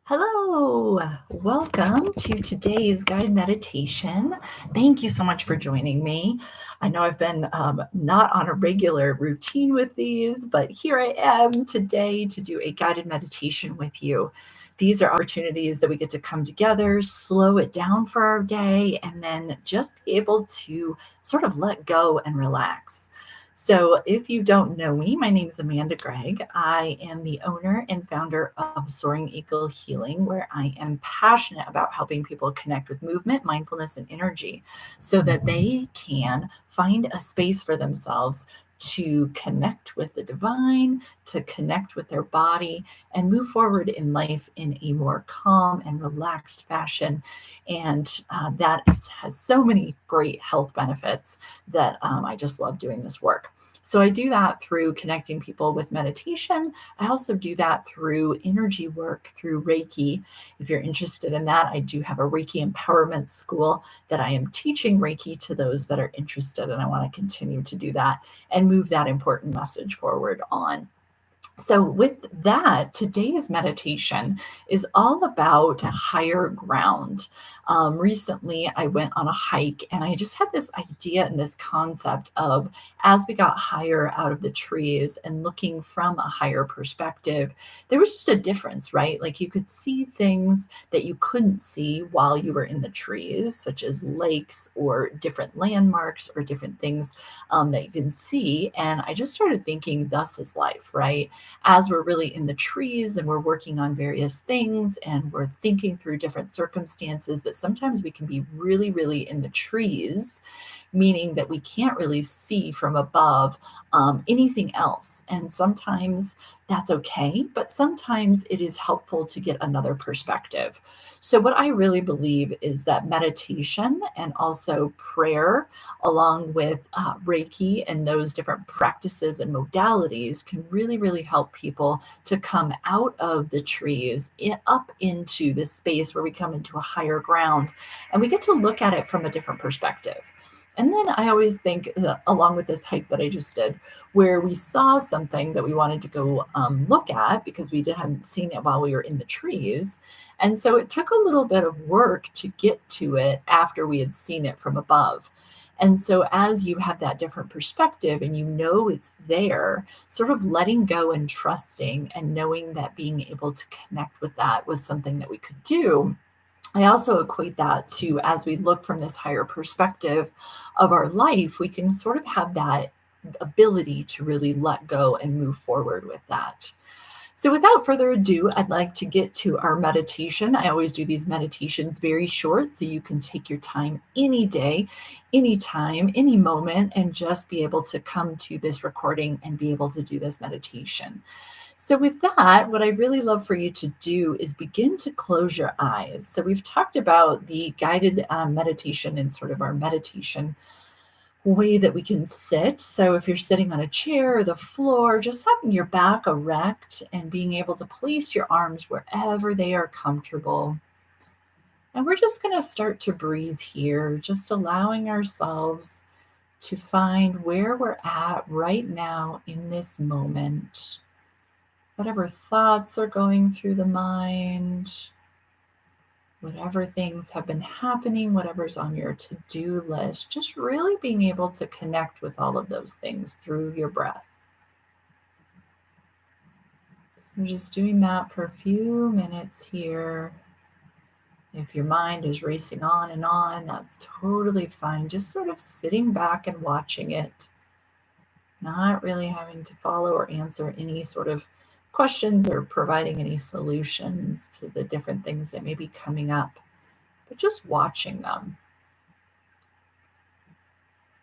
Hello, welcome to today's guided meditation. Thank you so much for joining me. I know I've been not on a regular routine with these, but here I am today to do a guided meditation with you. These are opportunities that we get to come together, slow it down for our day, and then just be able to sort of let go and relax. So, if you don't know me, my name is Amanda Gregg. I am the owner and founder of Soaring Healing, where I am passionate about helping people connect with movement, mindfulness, and energy so that they can find a space for themselves to connect with the divine, to connect with their body, and move forward in life in a more calm and relaxed fashion. And has so many great health benefits that I just love doing this work. So I do that through connecting people with meditation. I also do that through energy work, through Reiki. If you're interested in that, I do have a Reiki empowerment school that I am teaching Reiki to those that are interested, and I want to continue to do that and move that important message forward on. So, with that, today's meditation is all about higher ground. Recently, I went on a hike and I just had this idea and this concept of as we got higher out of the trees and looking from a higher perspective, there was just a difference, right? Like you could see things that you couldn't see while you were in the trees, such as lakes or different landmarks or different things that you can see. And I just started thinking, thus is life, right? As we're really in the trees and we're working on various things and we're thinking through different circumstances, that sometimes we can be really, really in the trees, meaning that we can't really see from above anything else. And sometimes that's okay, but sometimes it is helpful to get another perspective. So, what I really believe is that meditation and also prayer, along with Reiki and those different practices and modalities, can really, really help people to come out of the trees up into this space where we come into a higher ground and we get to look at it from a different perspective. And then I always think, along with this hike that I just did, where we saw something that we wanted to go look at because hadn't seen it while we were in the trees. And so it took a little bit of work to get to it after we had seen it from above. And so, as you have that different perspective and you know it's there, sort of letting go and trusting and knowing that being able to connect with that was something that we could do. I also equate that to as we look from this higher perspective of our life, we can sort of have that ability to really let go and move forward with that. So, without further ado, I'd like to get to our meditation. I always do these meditations very short, so you can take your time any day, anytime, any moment, and just be able to come to this recording and be able to do this meditation. So, with that, what I really love for you to do is begin to close your eyes. So, we've talked about the guided meditation and sort of our meditation way that we can sit. So if you're sitting on a chair or the floor, just having your back erect and being able to place your arms wherever they are comfortable. And we're just going to start to breathe here, just allowing ourselves to find where we're at right now in this moment. Whatever thoughts are going through the mind, whatever things have been happening, whatever's on your to-do list, just really being able to connect with all of those things through your breath. So just doing that for a few minutes here. If your mind is racing on, that's totally fine. Just sort of sitting back and watching it, not really having to follow or answer any sort of questions or providing any solutions to the different things that may be coming up, but just watching them.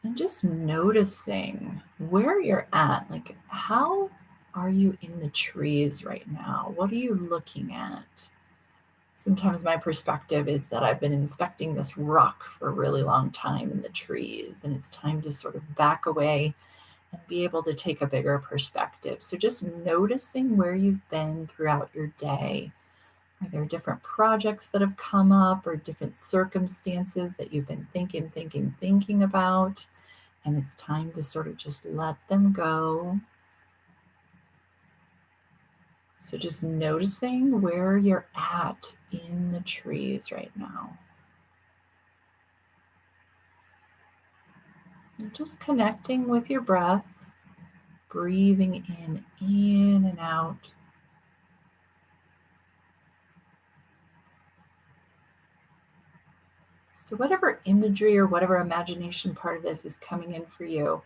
And just noticing where you're at. Like, how are you in the trees right now? What are you looking at? Sometimes my perspective is that I've been inspecting this rock for a really long time in the trees, and it's time to sort of back away and be able to take a bigger perspective. So just noticing where you've been throughout your day. Are there different projects that have come up or different circumstances that you've been thinking about? And it's time to sort of just let them go. So just noticing where you're at in the trees right now. And just connecting with your breath, breathing in and out. So whatever imagery or whatever imagination part of this is coming in for you,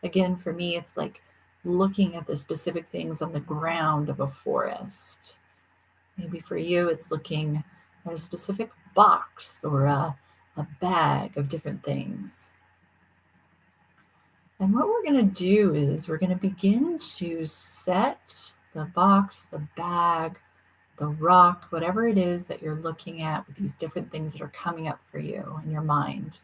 again, for me, it's like looking at the specific things on the ground of a forest. Maybe for you, it's looking at a specific box or a bag of different things. And what we're going to do is we're going to begin to set the box, the bag, the rock, whatever it is that you're looking at with these different things that are coming up for you in your mind,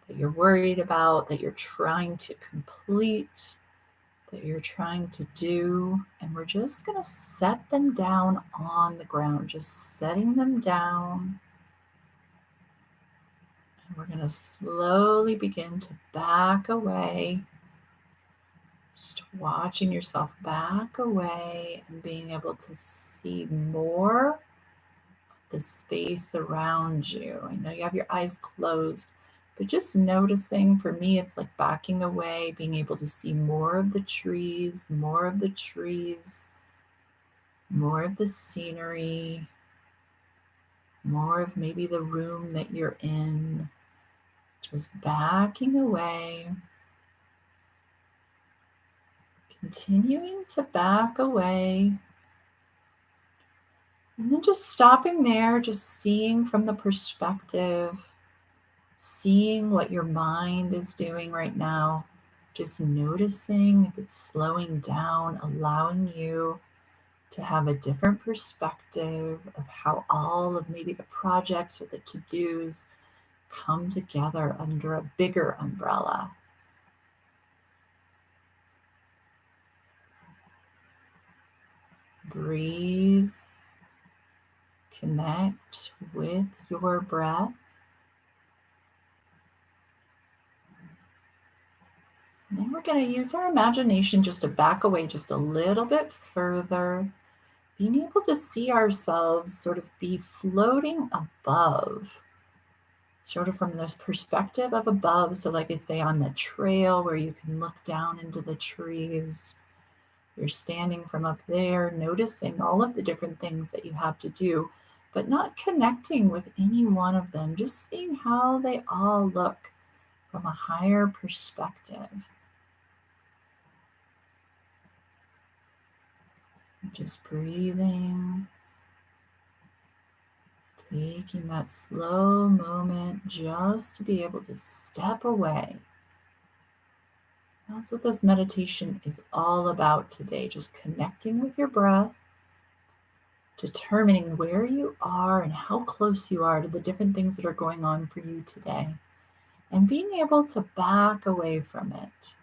that you're worried about, that you're trying to complete, that you're trying to do. And we're just going to set them down on the ground, just setting them down. And we're going to slowly begin to back away. Just watching yourself back away and being able to see more of the space around you. I know you have your eyes closed, but just noticing, for me, it's like backing away, being able to see more of the trees, more of the trees, more of the scenery, more of maybe the room that you're in. Just backing away. Continuing to back away. And then just stopping there, just seeing from the perspective, seeing what your mind is doing right now, just noticing if it's slowing down, allowing you to have a different perspective of how all of maybe the projects or the to-dos come together under a bigger umbrella. Breathe, connect with your breath. And then we're going to use our imagination just to back away just a little bit further, being able to see ourselves sort of be floating above, sort of from this perspective of above. So like I say, on the trail where you can look down into the trees, you're standing from up there, noticing all of the different things that you have to do, but not connecting with any one of them, just seeing how they all look from a higher perspective. Just breathing, taking that slow moment just to be able to step away. That's what this meditation is all about today, just connecting with your breath, determining where you are and how close you are to the different things that are going on for you today, and being able to back away from it.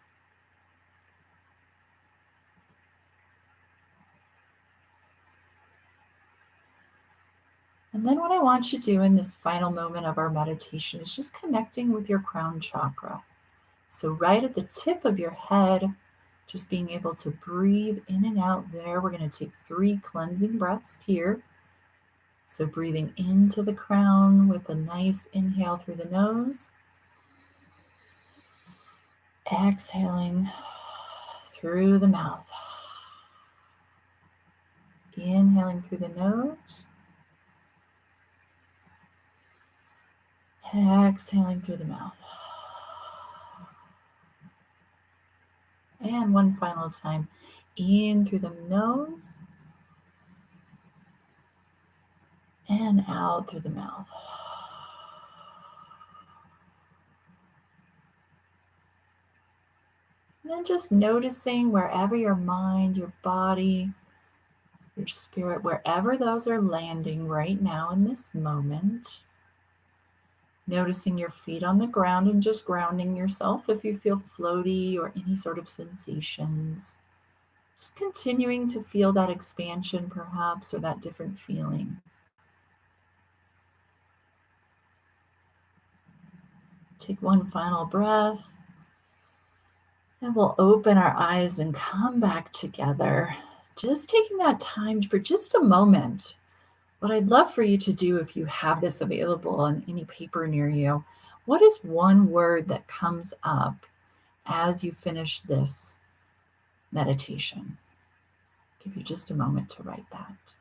And then what I want you to do in this final moment of our meditation is just connecting with your crown chakra. So right at the tip of your head, just being able to breathe in and out there. We're going to take 3 cleansing breaths here. So breathing into the crown with a nice inhale through the nose. Exhaling through the mouth. Inhaling through the nose. Exhaling through the mouth. And one final time. In through the nose. And out through the mouth. And then just noticing wherever your mind, your body, your spirit, wherever those are landing right now in this moment. Noticing your feet on the ground and just grounding yourself if you feel floaty or any sort of sensations. Just continuing to feel that expansion perhaps, or that different feeling. Take one final breath. And we'll open our eyes and come back together just taking that time for just a moment. What I'd love for you to do, if you have this available on any paper near you, what is one word that comes up as you finish this meditation? Give you just a moment to write that.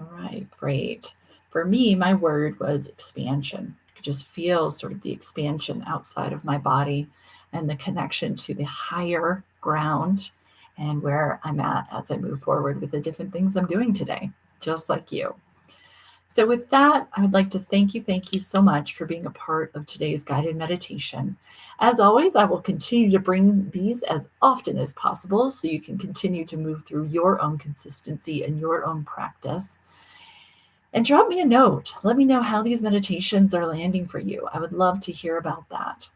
All right, great. For me, my word was expansion. I could just feel sort of the expansion outside of my body and the connection to the higher ground and where I'm at as I move forward with the different things I'm doing today, just like you. So, with that, I would like to thank you so much for being a part of today's guided meditation. As always, I will continue to bring these as often as possible so you can continue to move through your own consistency and your own practice. And drop me a note. Let me know how these meditations are landing for you. I would love to hear about that.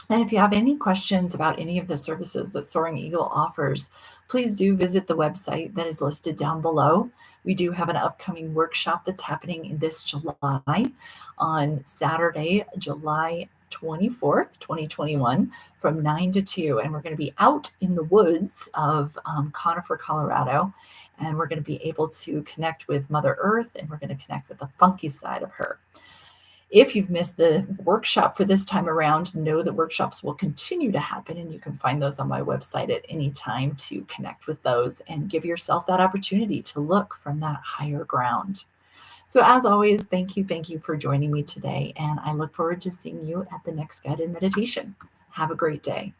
And if you have any questions about any of the services that Soaring Eagle offers, please do visit the website that is listed down below. We do have an upcoming workshop that's happening in this July on Saturday, July 24th, 2021, from 9 to 2. And we're going to be out in the woods of Conifer, Colorado. And we're going to be able to connect with Mother Earth, and we're going to connect with the funky side of her. If you've missed the workshop for this time around, know that workshops will continue to happen, and you can find those on my website at any time to connect with those and give yourself that opportunity to look from that higher ground. So as always, thank you for joining me today, and I look forward to seeing you at the next guided meditation. Have a great day.